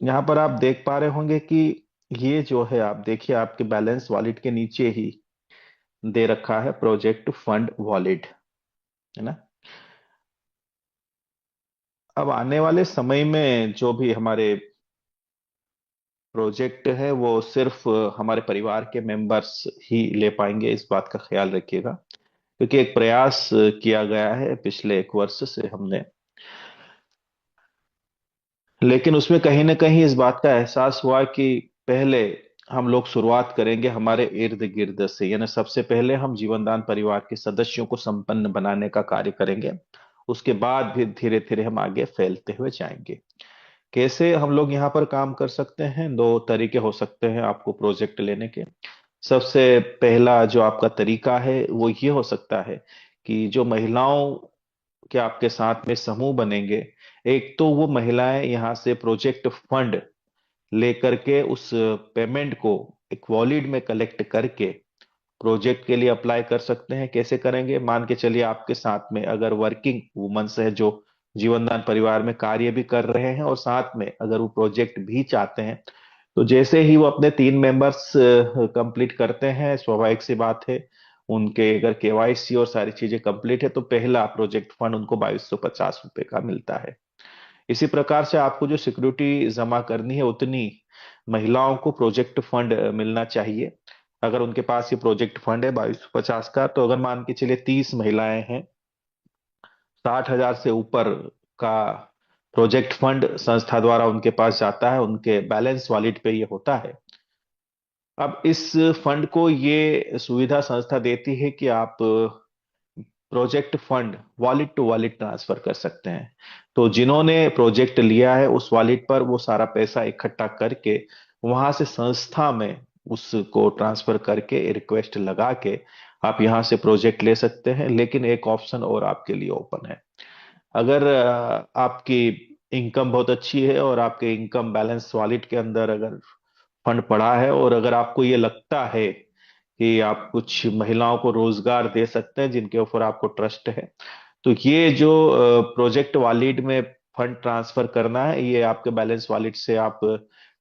यहाँ पर आप देख पा रहे होंगे कि ये जो है, आप देखिए आपके बैलेंस वॉलेट के नीचे ही दे रखा है प्रोजेक्ट फंड वॉलेट, है ना। अब आने वाले समय में जो भी हमारे प्रोजेक्ट है वो सिर्फ हमारे परिवार के मेंबर्स ही ले पाएंगे, इस बात का ख्याल रखिएगा। क्योंकि एक प्रयास किया गया है पिछले एक वर्ष से हमने, लेकिन उसमें कहीं ना कहीं इस बात का एहसास हुआ कि पहले हम लोग शुरुआत करेंगे हमारे इर्द गिर्द से, यानी सबसे पहले हम जीवनदान परिवार के सदस्यों को संपन्न बनाने का कार्य करेंगे। उसके बाद भी धीरे धीरे हम आगे फैलते हुए जाएंगे। कैसे हम लोग यहाँ पर काम कर सकते हैं? दो तरीके हो सकते हैं आपको प्रोजेक्ट लेने के। सबसे पहला जो आपका तरीका है वो ये हो सकता है कि जो महिलाओं के आपके साथ में समूह बनेंगे, एक तो वो महिलाएं यहाँ से प्रोजेक्ट फंड लेकर के उस पेमेंट को एक वॉलेट में कलेक्ट करके प्रोजेक्ट के लिए अप्लाई कर सकते हैं। कैसे करेंगे? मान के चलिए आपके साथ में अगर वर्किंग वुमन्स है जो जीवनदान परिवार में कार्य भी कर रहे हैं और साथ में अगर वो प्रोजेक्ट भी चाहते हैं, तो जैसे ही वो अपने 3 मेंबर्स कंप्लीट करते हैं, स्वाभाविक सी बात है, उनके अगर केवाईसी और सारी चीजें कंप्लीट है तो पहला प्रोजेक्ट फंड उनको 2250 रुपए का मिलता है। इसी प्रकार से आपको जो सिक्योरिटी जमा करनी है उतनी महिलाओं को प्रोजेक्ट फंड मिलना चाहिए। अगर उनके पास ये प्रोजेक्ट फंड है 2250 का, तो अगर मान के चलिए 30 महिलाएं हैं, 60,000 से ऊपर का प्रोजेक्ट फंड संस्था द्वारा उनके पास जाता है, उनके बैलेंस वॉलेट पे ये होता है। अब इस फंड को ये सुविधा संस्था देती है कि आप project fund wallet to wallet transfer कर सकते हैं। तो जिन्होंने प्रोजेक्ट लिया है उस वॉलेट पर वो सारा पैसा इकट्ठा करके वहां से संस्था में उसको ट्रांसफर करके रिक्वेस्ट लगा के आप यहां से प्रोजेक्ट ले सकते हैं। लेकिन एक ऑप्शन और आपके लिए ओपन है। अगर आपकी इनकम बहुत अच्छी है और आपके इनकम बैलेंस वॉलेट के अंदर अगर फंड पड़ा है और अगर आपको ये लगता है कि आप कुछ महिलाओं को रोजगार दे सकते हैं जिनके ऊपर आपको ट्रस्ट है, तो ये जो प्रोजेक्ट वॉलेट में फंड ट्रांसफर करना है ये आपके बैलेंस वॉलेट से आप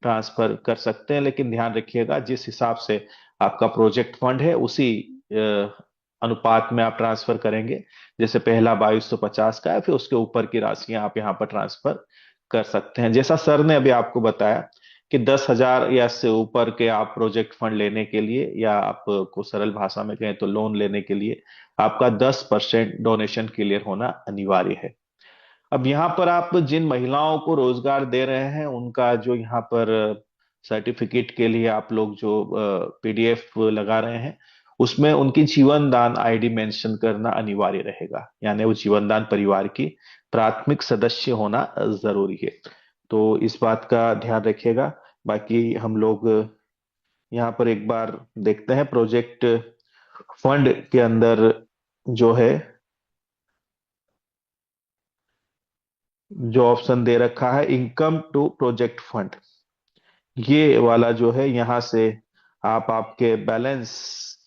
ट्रांसफर कर सकते हैं। लेकिन ध्यान रखिएगा जिस हिसाब से आपका प्रोजेक्ट फंड है उसी अनुपात में आप ट्रांसफर करेंगे। जैसे पहला 2250 का है, फिर उसके ऊपर की राशियां आप यहाँ पर ट्रांसफर कर सकते हैं। जैसा सर ने अभी आपको बताया कि 10,000 या से ऊपर के आप प्रोजेक्ट फंड लेने के लिए, या आपको सरल भाषा में कहें तो लोन लेने के लिए, आपका 10% डोनेशन क्लियर होना अनिवार्य है। अब यहाँ पर आप जिन महिलाओं को रोजगार दे रहे हैं उनका जो यहाँ पर सर्टिफिकेट के लिए आप लोग जो पीडीएफ लगा रहे हैं, उसमें उनकी जीवन दान आईडी मेंशन करना अनिवार्य रहेगा, यानी वो जीवन दान परिवार की प्राथमिक सदस्य होना जरूरी है। तो इस बात का ध्यान रखिएगा। बाकी हम लोग यहाँ पर एक बार देखते हैं प्रोजेक्ट फंड के अंदर जो है, जो ऑप्शन दे रखा है इनकम टू प्रोजेक्ट फंड, ये वाला जो है यहाँ से आप आपके बैलेंस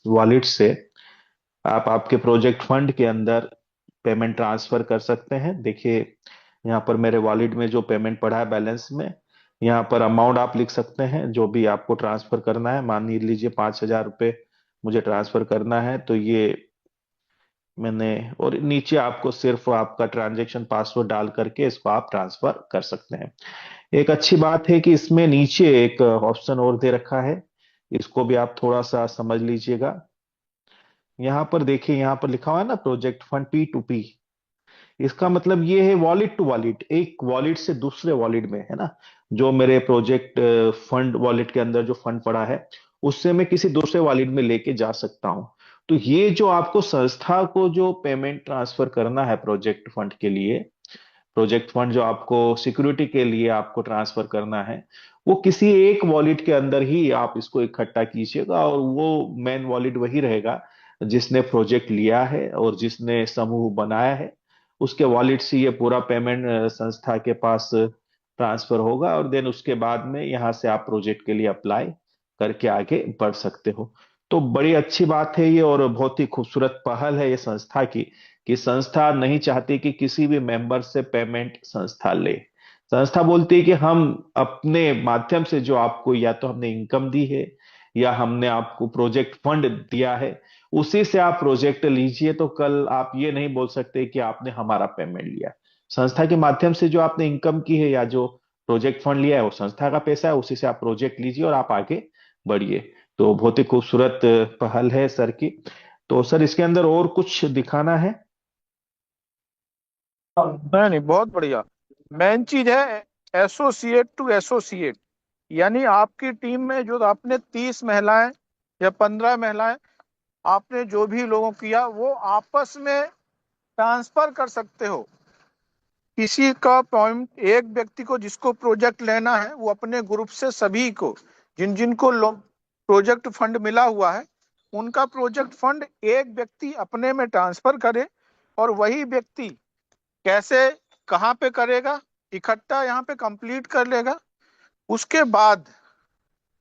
वॉलेट से आप आपके प्रोजेक्ट फंड के अंदर पेमेंट ट्रांसफर कर सकते हैं। देखिए यहाँ पर मेरे वॉलेट में जो पेमेंट पड़ा है बैलेंस में, यहाँ पर अमाउंट आप लिख सकते हैं जो भी आपको ट्रांसफर करना है। मान लीजिए 5,000 रुपये मुझे ट्रांसफर करना है, तो ये मैंने, और नीचे आपको सिर्फ आपका ट्रांजैक्शन पासवर्ड डाल करके इसको आप ट्रांसफर कर सकते हैं। एक अच्छी बात है कि इसमें नीचे एक ऑप्शन और दे रखा है, इसको भी आप थोड़ा सा समझ लीजिएगा। यहाँ पर देखिए, यहाँ पर लिखा हुआ है ना प्रोजेक्ट फंड P2P। इसका मतलब ये है वॉलेट टू वॉलेट, एक वॉलेट से दूसरे वॉलेट में, है ना। जो मेरे प्रोजेक्ट फंड वॉलेट के अंदर जो फंड पड़ा है उससे मैं किसी दूसरे वॉलेट में लेके जा सकता हूं। तो ये जो आपको संस्था को जो पेमेंट ट्रांसफर करना है प्रोजेक्ट फंड के लिए, प्रोजेक्ट फंड जो आपको सिक्योरिटी के लिए आपको ट्रांसफर करना है, वो किसी एक वॉलेट के अंदर ही आप इसको इकट्ठा कीजिएगा, और वो मेन वॉलेट वही रहेगा जिसने प्रोजेक्ट लिया है और जिसने समूह बनाया है। उसके वॉलेट से ये पूरा पेमेंट संस्था के पास ट्रांसफर होगा, और देन उसके बाद में यहाँ से आप प्रोजेक्ट के लिए अप्लाई करके आगे बढ़ सकते हो। तो बड़ी अच्छी बात है ये, और बहुत ही खूबसूरत पहल है ये संस्था की, कि संस्था नहीं चाहती कि किसी भी मेंबर से पेमेंट संस्था ले। संस्था बोलती है कि हम अपने माध्यम से जो आपको, या तो हमने इनकम दी है या हमने आपको प्रोजेक्ट फंड दिया है, उसी से आप प्रोजेक्ट लीजिए। तो कल आप ये नहीं बोल सकते कि आपने हमारा पेमेंट लिया। संस्था के माध्यम से जो आपने इनकम की है या जो प्रोजेक्ट फंड लिया है, वो संस्था का पैसा है, उसी से आप प्रोजेक्ट लीजिए और आप आगे बढ़िए। तो बहुत ही खूबसूरत पहल है सर की। तो सर, इसके अंदर और कुछ दिखाना है? नहीं नहीं, बहुत बढ़िया। मेन चीज है एसोसिएट टू एसोसिएट, यानी आपकी टीम में जो आपने 30 महिलाएं या 15 महिलाएं, आपने जो भी लोगों किया वो आपस में ट्रांसफर कर सकते हो। किसी का पॉइंट, एक व्यक्ति को जिसको प्रोजेक्ट लेना है वो अपने ग्रुप से सभी को, जिन जिनको प्रोजेक्ट फंड मिला हुआ है, उनका प्रोजेक्ट फंड एक व्यक्ति अपने में ट्रांसफर करे। और वही व्यक्ति कैसे, कहाँ पे करेगा, इकट्ठा यहाँ पे कंप्लीट कर लेगा। उसके बाद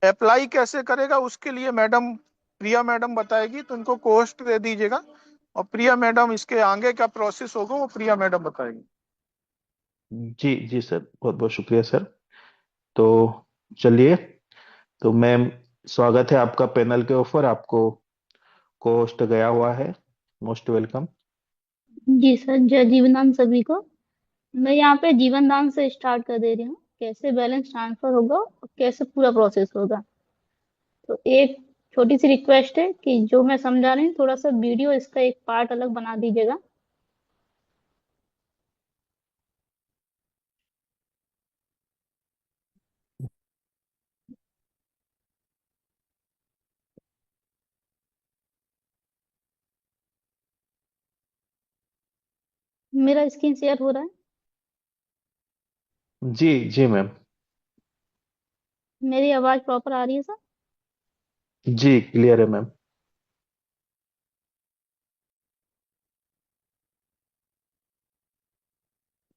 अप्लाई कैसे करेगा, उसके लिए मैडम, प्रिया मैडम बताएगी, तो उनको कोस्ट दे दीजिएगा। और प्रिया मैडम, इसके आगे क्या प्रोसेस होगा वो प्रिया मैडम बताएगी। जी जी सर, बहुत बहुत शुक्रिया सर। तो चलिए। तो मैम, स्वागत है आपका पैनल के ऊपर। आपको कोस्ट गया हुआ है। Most welcome. जी सर, जय जीवनदान सभी को। मैं यहाँ पे जीवनदान से स्टार्ट कर दे रही हूँ, कैसे बैलेंस ट्रांसफर होगा और कैसे पूरा प्रोसेस होगा। तो एक छोटी सी रिक्वेस्ट है कि जो मैं समझा रही हूँ, थोड़ा सा वीडियो इसका एक पार्ट अलग बना दीजिएगा। मेरा स्क्रीन शेयर हो रहा है? जी जी मैम। मेरी आवाज प्रॉपर आ रही है सर? जी, क्लियर है मैम।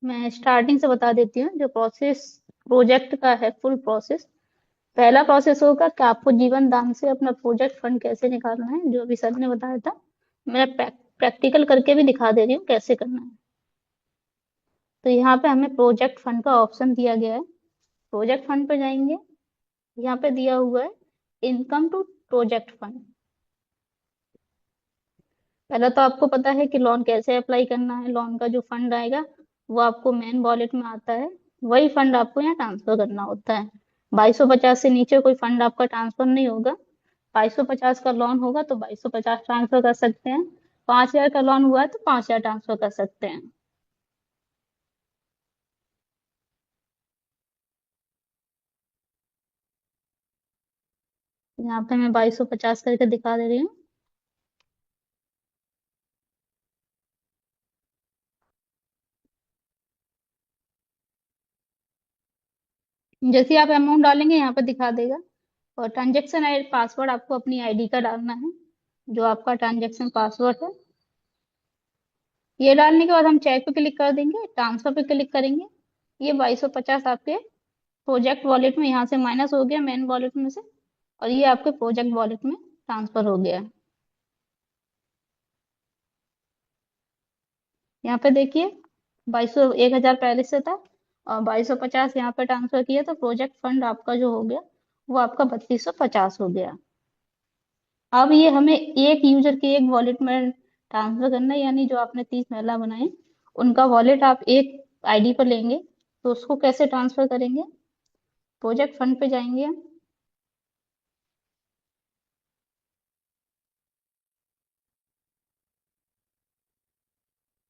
मैं स्टार्टिंग से बता देती हूँ जो प्रोसेस प्रोजेक्ट का है, फुल प्रोसेस। पहला प्रोसेस होगा कि आपको जीवन दान से अपना प्रोजेक्ट फंड कैसे निकालना है, जो अभी सर ने बताया था। मैं प्रैक्टिकल करके भी दिखा दे रही हूँ कैसे करना है। तो यहाँ पे हमें प्रोजेक्ट फंड का ऑप्शन दिया गया है। प्रोजेक्ट फंड पे जाएंगे, यहाँ पे दिया हुआ है इनकम टू प्रोजेक्ट फंड। पहले तो आपको पता है कि लोन कैसे अप्लाई करना है। लोन का जो फंड आएगा वो आपको मेन वॉलेट में आता है, वही फंड आपको यहाँ ट्रांसफर करना होता है। 2250 से नीचे कोई फंड आपका ट्रांसफर नहीं होगा। 2250 का लोन होगा तो 2250 ट्रांसफर कर सकते हैं। 5000 का लोन हुआ है तो 5000 ट्रांसफर कर सकते हैं। यहाँ पे मैं 2250 करके दिखा दे रही हूँ। जैसे ही आप अमाउंट डालेंगे यहाँ पे दिखा देगा। और ट्रांजेक्शन आई पासवर्ड आपको अपनी आईडी का डालना है, जो आपका ट्रांजेक्शन पासवर्ड है। ये डालने के बाद हम चेक पे क्लिक कर देंगे, ट्रांसफर पे क्लिक करेंगे। ये 2250 आपके प्रोजेक्ट वॉलेट में यहाँ से माइनस हो गया, मेन वॉलेट में से। और ये आपके प्रोजेक्ट वॉलेट में ट्रांसफर हो गया। यहाँ पे देखिए, 1000 पहले से था और 2250 यहाँ पे ट्रांसफर किया, तो प्रोजेक्ट फंड आपका जो हो गया वो आपका 3250 हो गया। अब ये हमें एक यूजर के एक वॉलेट में ट्रांसफर करना है, यानी जो आपने 30 महिला बनाए उनका वॉलेट आप एक आईडी पर लेंगे। तो उसको कैसे ट्रांसफर करेंगे? प्रोजेक्ट फंड पे जाएंगे हम।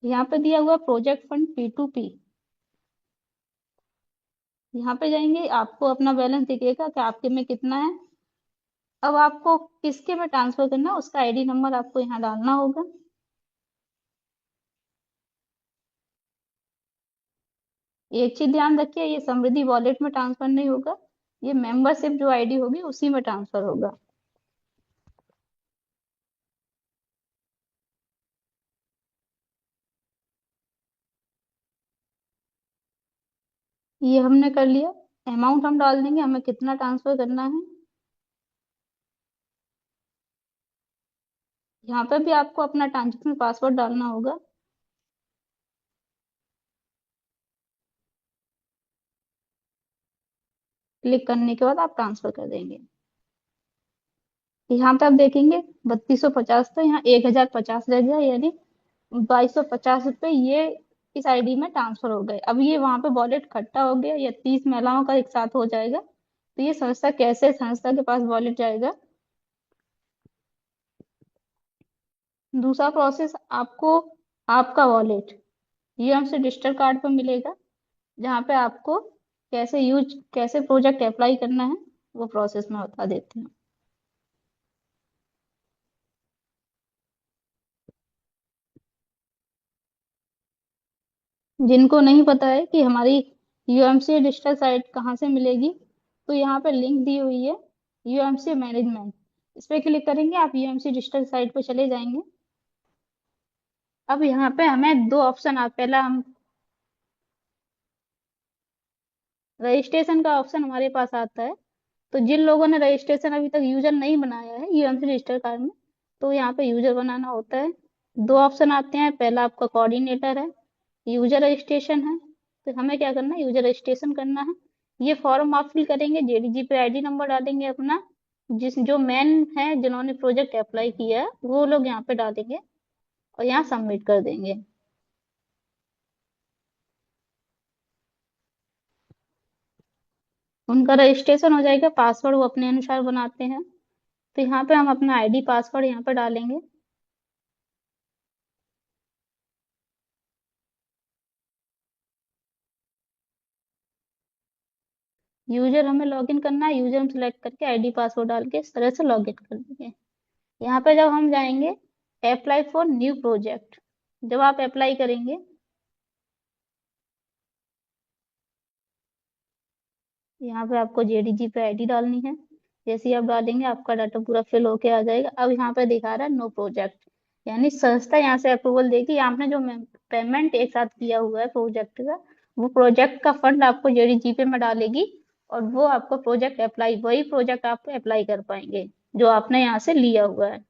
यहाँ पे दिया हुआ प्रोजेक्ट फंड P2P। यहाँ पे जाएंगे, आपको अपना बैलेंस दिखेगा कि आपके में कितना है। अब आपको किसके में ट्रांसफर करना है, उसका आईडी नंबर आपको यहाँ डालना होगा। एक चीज ध्यान रखिए, ये समृद्धि वॉलेट में ट्रांसफर नहीं होगा, ये मेंबरशिप जो आईडी होगी उसी में ट्रांसफर होगा। ये हमने कर लिया। अमाउंट हम डाल देंगे, हमें कितना ट्रांसफर करना है। यहाँ पे भी आपको अपना ट्रांजेक्शन पासवर्ड डालना होगा। क्लिक करने के बाद आप ट्रांसफर कर देंगे। यहाँ पे आप देखेंगे 3250 था, यहाँ 1050 रह गया, यानी 2250 रुपये ये इस आईडी में ट्रांसफर हो गए। अब ये वहां पे वॉलेट इकट्ठा हो गया, या 30 महिलाओं का एक साथ हो जाएगा, तो ये संस्था के पास वॉलेट जाएगा। दूसरा प्रोसेस आपको आपका वॉलेट ये हमसे डिजिटल कार्ड पर मिलेगा, जहाँ पे आपको कैसे प्रोजेक्ट अप्लाई करना है वो प्रोसेस में बता देते हैं। जिनको नहीं पता है कि हमारी यूएमसी डिजिटल साइट कहाँ से मिलेगी, तो यहाँ पे लिंक दी हुई है यूएमसी मैनेजमेंट, इस पे क्लिक करेंगे आप यूएमसी डिजिटल साइट पे चले जाएंगे। अब यहाँ पे हमें दो ऑप्शन आप पहला हम रजिस्ट्रेशन का ऑप्शन हमारे पास आता है। तो जिन लोगों ने रजिस्ट्रेशन अभी तक यूजर नहीं बनाया है यूएमसी रजिस्टर कार्ड में, तो यहाँ पे यूजर बनाना होता है। दो ऑप्शन आते हैं, पहला आपका कोऑर्डिनेटर है, यूजर रजिस्ट्रेशन है। तो हमें क्या करना है, यूजर रजिस्ट्रेशन करना है। ये फॉर्म आप फिल करेंगे, जेडीजी पे आईडी नंबर डालेंगे अपना, जो मेन है जिन्होंने प्रोजेक्ट अप्लाई किया है वो लोग यहाँ पे डालेंगे और यहाँ सबमिट कर देंगे। उनका रजिस्ट्रेशन हो जाएगा, पासवर्ड वो अपने अनुसार बनाते हैं। तो यहाँ पे हम अपना आईडी पासवर्ड यहाँ पे डालेंगे। यूजर हमें लॉगिन करना है, यूजर हम सेलेक्ट करके आईडी पासवर्ड डाल के इस तरह से लॉगिन कर देंगे। यहाँ पे जब हम जाएंगे अप्लाई फॉर न्यू प्रोजेक्ट, जब आप अप्लाई करेंगे, यहाँ पे आपको जेडीजी पे आईडी डालनी है। जैसे ही आप डालेंगे आपका डाटा पूरा फिल होके आ जाएगा। अब यहाँ पे दिखा रहा है नो प्रोजेक्ट, यानी संस्था यहाँ से अप्रूवल देगी। आपने जो पेमेंट एक साथ किया हुआ है प्रोजेक्ट का, वो प्रोजेक्ट का फंड आपको जेडीजी पे में डालेगी, और वो आपको प्रोजेक्ट अप्लाई, वही प्रोजेक्ट आप अप्लाई कर पाएंगे जो आपने यहाँ से लिया हुआ है।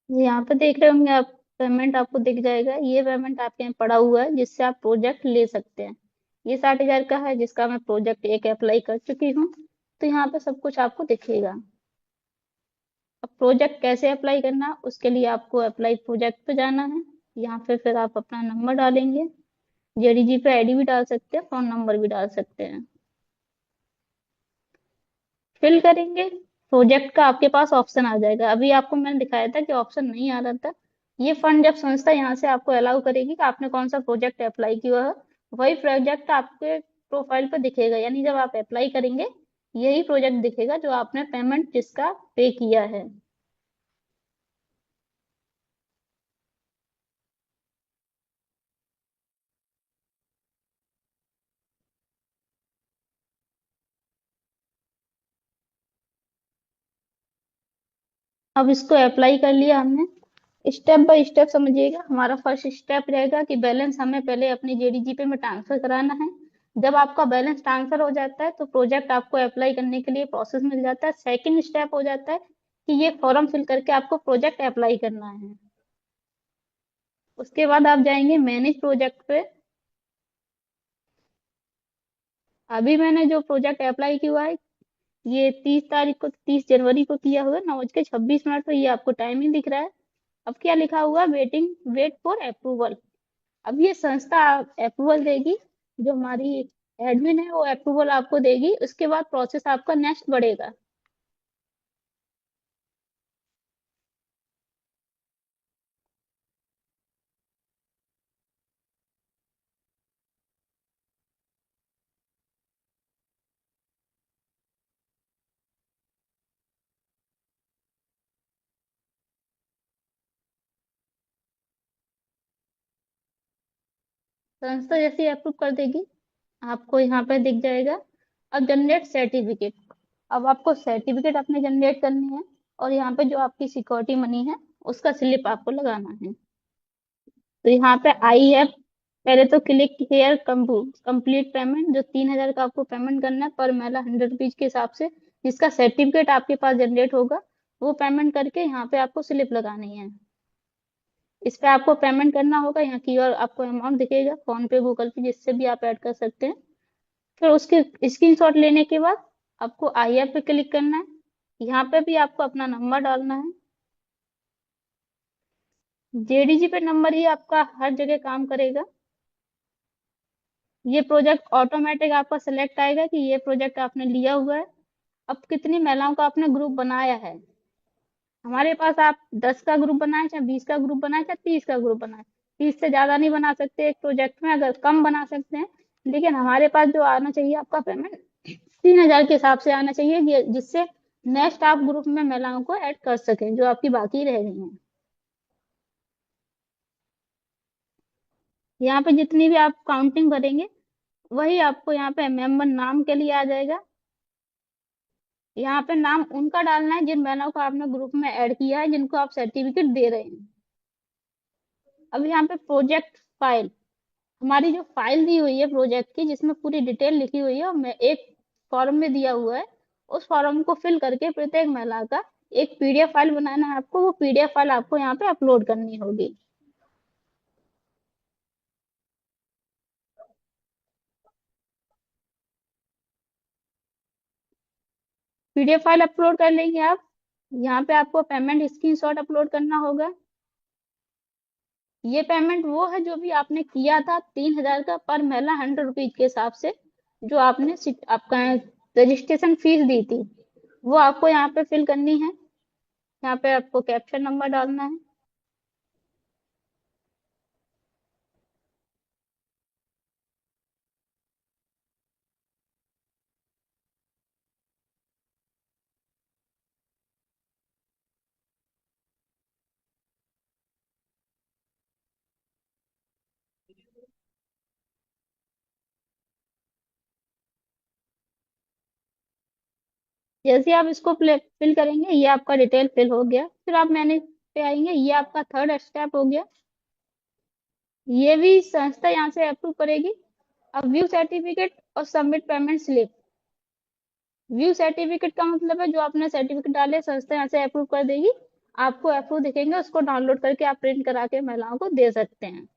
ये यहाँ पे देख रहे होंगे आप, पेमेंट आपको दिख जाएगा, ये पेमेंट आपके यहाँ पड़ा हुआ है जिससे आप प्रोजेक्ट ले सकते हैं। ये 60,000 का है जिसका मैं प्रोजेक्ट एक अप्लाई कर चुकी हूँ। तो यहाँ पे सब कुछ आपको दिखेगा। अब प्रोजेक्ट कैसे अप्लाई करना, उसके लिए आपको अप्लाई प्रोजेक्ट पे जाना है। यहाँ पे फिर आप अपना नंबर डालेंगे, जेडीजी पे आईडी भी डाल सकते हैं, फोन नंबर भी डाल सकते हैं, फिल करेंगे। प्रोजेक्ट का आपके पास ऑप्शन आ जाएगा। अभी आपको मैंने दिखाया था कि ऑप्शन नहीं आ रहा था। ये फंड जब संस्था यहाँ से आपको अलाउ करेगी कि आपने कौन सा प्रोजेक्ट अप्लाई किया है, वही प्रोजेक्ट आपके प्रोफाइल पर दिखेगा, यानी जब आप अप्लाई करेंगे यही प्रोजेक्ट दिखेगा जो आपने पेमेंट जिसका पे किया है। अब इसको अप्लाई कर लिया हमने। स्टेप बाय स्टेप समझिएगा। हमारा फर्स्ट स्टेप रहेगा कि बैलेंस हमें पहले अपनी जेडीजी पे में ट्रांसफर कराना है। जब आपका बैलेंस ट्रांसफर हो जाता है तो प्रोजेक्ट आपको अप्लाई करने के लिए प्रोसेस मिल जाता है। सेकंड स्टेप हो जाता है कि ये फॉर्म फिल करके आपको प्रोजेक्ट अप्लाई करना है। उसके बाद आप जाएंगे मैनेज प्रोजेक्ट पे। अभी मैंने जो प्रोजेक्ट अप्लाई किया है ये 30 जनवरी को किया हुआ है, 9:26 पे। ये आपको टाइमिंग दिख रहा है। अब क्या लिखा हुआ है, वेट फॉर अप्रूवल। अब ये संस्था अप्रूवल देगी, जो हमारी एडमिन है वो अप्रूवल आपको देगी। उसके बाद प्रोसेस आपका नेक्स्ट बढ़ेगा। संस्था जैसे अप्रूव कर देगी आपको यहाँ पे दिख जाएगा अब जनरेट सर्टिफिकेट। अब आपको सर्टिफिकेट अपने जनरेट करनी है और यहाँ पे जो आपकी सिक्योरिटी मनी है उसका स्लिप आपको लगाना है। तो यहाँ पे आई है, पहले तो क्लिक हेयर कंप्लीट पेमेंट, जो 3,000 का आपको पेमेंट करना है पर महिला 100 रुपीज के हिसाब से, जिसका सर्टिफिकेट आपके पास जनरेट होगा वो पेमेंट करके यहाँ पे आपको स्लिप लगानी है। इस पे आपको पेमेंट करना होगा, यहाँ क्यूआर आपको अमाउंट दिखेगा, फोन पे गूगल पे जिससे भी आप ऐड कर सकते हैं। फिर उसके स्क्रीनशॉट लेने के बाद आपको आई ऐप पे क्लिक करना है। यहाँ पे भी आपको अपना नंबर डालना है। जेडीजी पे नंबर ही आपका हर जगह काम करेगा। ये प्रोजेक्ट ऑटोमेटिक आपका सिलेक्ट आएगा कि ये प्रोजेक्ट आपने लिया हुआ है। अब कितनी महिलाओं का आपने ग्रुप बनाया है, हमारे पास आप 10 का ग्रुप बनाए, चाहे 20 का ग्रुप बनाए, चाहे 30 का ग्रुप बनाए, 30 से ज्यादा नहीं बना सकते एक प्रोजेक्ट में, अगर कम बना सकते हैं। लेकिन हमारे पास जो आना चाहिए आपका पेमेंट 3,000 के हिसाब से आना चाहिए, जिससे नेक्स्ट आप ग्रुप में महिलाओं को ऐड कर सकें जो आपकी बाकी रह गई हैं। यहाँ पे जितनी भी आप काउंटिंग भरेंगे वही आपको यहाँ पे मेंबर नाम के लिए आ जाएगा। यहाँ पे नाम उनका डालना है जिन महिलाओं को आपने ग्रुप में ऐड किया है, जिनको आप सर्टिफिकेट दे रहे हैं। अब यहाँ पे प्रोजेक्ट फाइल, हमारी जो फाइल दी हुई है प्रोजेक्ट की जिसमें पूरी डिटेल लिखी हुई है और मैं एक फॉर्म में दिया हुआ है, उस फॉर्म को फिल करके प्रत्येक महिला का एक पीडीएफ फाइल बनाना है आपको। वो पीडीएफ फाइल आपको यहाँ पे अपलोड करनी होगी। पीडीएफ फाइल अपलोड कर लेंगे आप। यहाँ पे आपको पेमेंट स्क्रीनशॉट अपलोड करना होगा। ये पेमेंट वो है जो भी आपने किया था 3,000 का पर महिला 100 रुपीज के हिसाब से, जो आपने आपका रजिस्ट्रेशन फीस दी थी, वो आपको यहाँ पे फिल करनी है। यहाँ पे आपको कैप्शन नंबर डालना है। जैसे आप इसको फिल करेंगे ये आपका डिटेल फिल हो गया। फिर आप मैनेज पे आएंगे, ये आपका थर्ड स्टेप हो गया। ये भी संस्था यहाँ से अप्रूव करेगी। अब व्यू सर्टिफिकेट और submit payment slip. View certificate का मतलब है जो आपने सर्टिफिकेट डाले संस्था यहाँ से अप्रूव कर देगी, आपको अप्रूव दिखेंगे, उसको डाउनलोड करके आप प्रिंट करा के महिलाओं को दे सकते हैं।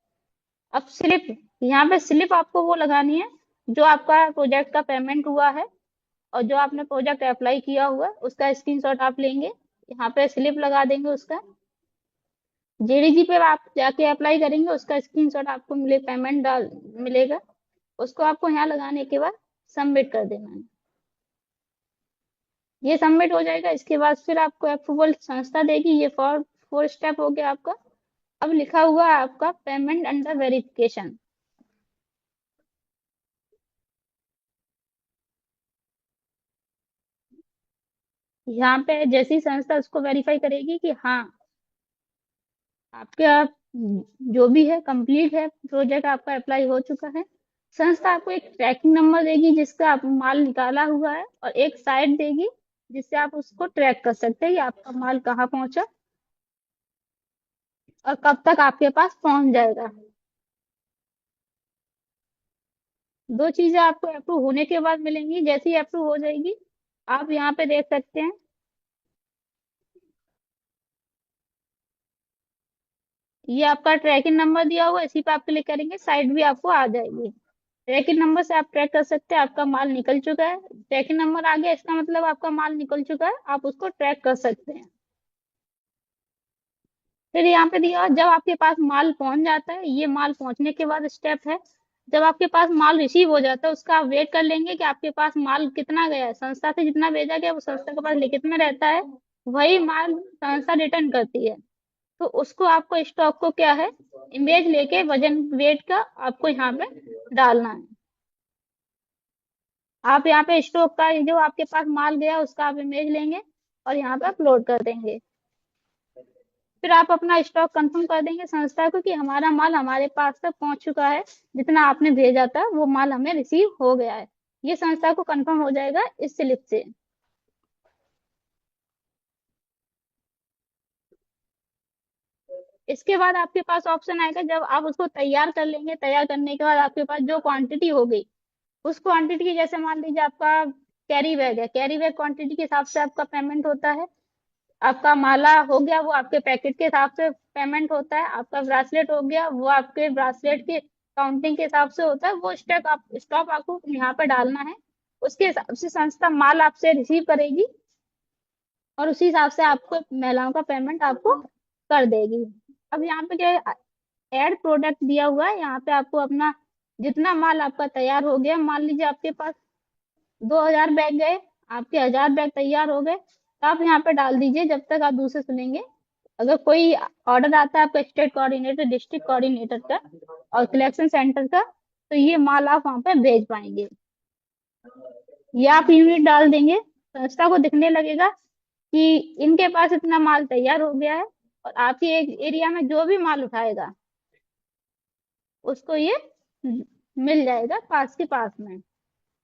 अब स्लिप, यहाँ पे स्लिप आपको वो लगानी है जो आपका प्रोजेक्ट का पेमेंट हुआ है और जो आपने प्रोजेक्ट अप्लाई किया हुआ है उसका स्क्रीनशॉट आप लेंगे, यहाँ पे स्लिप लगा देंगे उसका। जेडीजी पे आप जाके अप्लाई करेंगे, उसका स्क्रीनशॉट आपको मिले, पेमेंट डाल मिलेगा, उसको आपको यहाँ लगाने के बाद सबमिट कर देना है। ये सबमिट हो जाएगा। इसके बाद फिर आपको अप्रूवल संस्था देगी। ये फोर स्टेप हो गया आपका। अब लिखा हुआ है आपका पेमेंट अंडर वेरिफिकेशन। यहाँ पे जैसी संस्था उसको वेरीफाई करेगी कि हाँ आपका जो भी है कंप्लीट है, प्रोजेक्ट आपका अप्लाई हो चुका है, संस्था आपको एक ट्रैकिंग नंबर देगी जिसका आप माल निकाला हुआ है और एक साइट देगी जिससे आप उसको ट्रैक कर सकते हैं कि आपका माल कहाँ पहुंचा और कब तक आपके पास पहुंच जाएगा। दो चीजें आपको अप्रूव होने के बाद मिलेंगी। जैसे ही अप्रूव हो जाएगी आप यहाँ पे देख सकते हैं, ये आपका ट्रैकिंग नंबर दिया हुआ है, इसी पे आप क्लिक करेंगे साइट भी आपको आ जाएगी। ट्रैकिंग नंबर से आप ट्रैक कर सकते हैं आपका माल निकल चुका है। ट्रैकिंग नंबर आ गया इसका मतलब आपका माल निकल चुका है, आप उसको ट्रैक कर सकते हैं। फिर यहाँ पे दिया जब आपके पास माल पहुंच जाता है, ये माल पहुंचने के बाद स्टेप है, जब आपके पास माल रिसीव हो जाता है उसका आप वेट कर लेंगे कि आपके पास माल कितना गया है। संस्था से जितना भेजा गया वो संस्था के पास लिखित में रहता है, वही माल संस्था रिटर्न करती है। तो उसको आपको स्टॉक को क्या है, इमेज लेके वजन वेट का आपको यहाँ पे डालना है। आप यहाँ पे स्टॉक का जो आपके पास माल गया उसका आप इमेज लेंगे और यहाँ पे अपलोड कर देंगे। फिर आप अपना स्टॉक कंफर्म कर देंगे संस्था को कि हमारा माल हमारे पास तक पहुंच चुका है, जितना आपने भेजा था वो माल हमें रिसीव हो गया है। ये संस्था को कंफर्म हो जाएगा इस स्लिप से। इसके बाद आपके पास ऑप्शन आएगा, जब आप उसको तैयार कर लेंगे, तैयार करने के बाद आपके पास जो क्वांटिटी हो गई, उस क्वांटिटी की, जैसे मान लीजिए आपका कैरी बैग है, कैरी बैग क्वांटिटी के हिसाब से आपका पेमेंट होता है। आपका माला हो गया, वो आपके पैकेट के हिसाब से पेमेंट होता है। आपका ब्रासलेट हो गया, वो आपके ब्रासलेट के काउंटिंग के हिसाब से होता है। वो स्टॉक आपको यहाँ पे डालना है। उसके हिसाब से संस्था माल आपसे रिसीव करेगी और उसी हिसाब से आपको महिलाओं का पेमेंट आपको कर देगी। अब यहाँ पे क्या है, एड प्रोडक्ट दिया हुआ है। यहाँ पे आपको अपना जितना माल आपका तैयार हो गया, मान लीजिए आपके पास 2000 बैग गए, आपके 1000 बैग तैयार हो गए, तो आप यहाँ पे डाल दीजिए जब तक आप दूसरे सुनेंगे। अगर कोई ऑर्डर आता है आपका स्टेट कोऑर्डिनेटर, डिस्ट्रिक्ट कोऑर्डिनेटर का और कलेक्शन सेंटर का, तो ये माल आप वहाँ पे भेज पाएंगे। या आप यूनिट डाल देंगे, संस्था को दिखने लगेगा कि इनके पास इतना माल तैयार हो गया है, और आपके एक एरिया में जो भी माल उठाएगा उसको ये मिल जाएगा पास के पास में।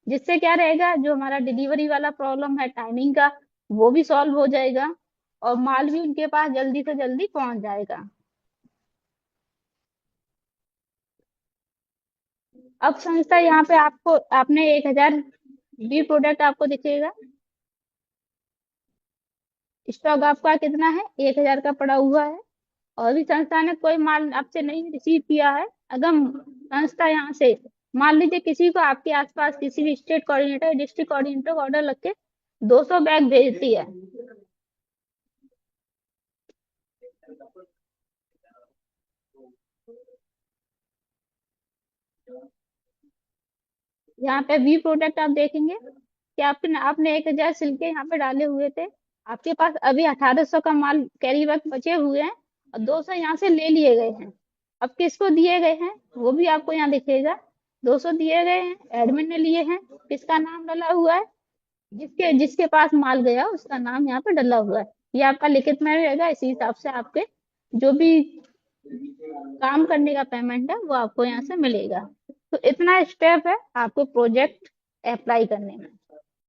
जिससे क्या रहेगा, जो हमारा डिलीवरी वाला प्रॉब्लम है टाइमिंग का, वो भी सॉल्व हो जाएगा और माल भी उनके पास जल्दी से जल्दी पहुंच जाएगा। अब संस्था यहाँ पे आपको, आपने 1000 बी प्रोडक्ट आपको दिखेगा। स्टॉक आपका कितना है, 1000 का पड़ा हुआ है। और भी संस्था ने कोई माल आपसे नहीं रिसीव किया है, अगर संस्था यहाँ से मान लीजिए किसी को, आपके आसपास किसी भी स्टेट कोऑर्डिनेटर, डिस्ट्रिक्ट कोऑर्डिनेटर को ऑर्डर लग के 200 बैग भेजती है, यहाँ पे वी प्रोडक्ट आप देखेंगे कि आपने 1000 सिल्के यहाँ पे डाले हुए थे। आपके पास अभी 1800 का माल कैरी बैग बचे हुए हैं और 200 यहाँ से ले लिए गए हैं। अब किसको दिए गए हैं वो भी आपको यहाँ दिखेगा। 200 दिए गए हैं, एडमिन ने लिए हैं, किसका नाम डला हुआ है, जिसके जिसके पास माल गया उसका नाम यहाँ पे डला हुआ है। ये आपका लिखित में रहेगा, इसी हिसाब से आपके जो भी काम करने का पेमेंट है वो आपको यहाँ से मिलेगा। तो इतना स्टेप है आपको प्रोजेक्ट अप्लाई करने में।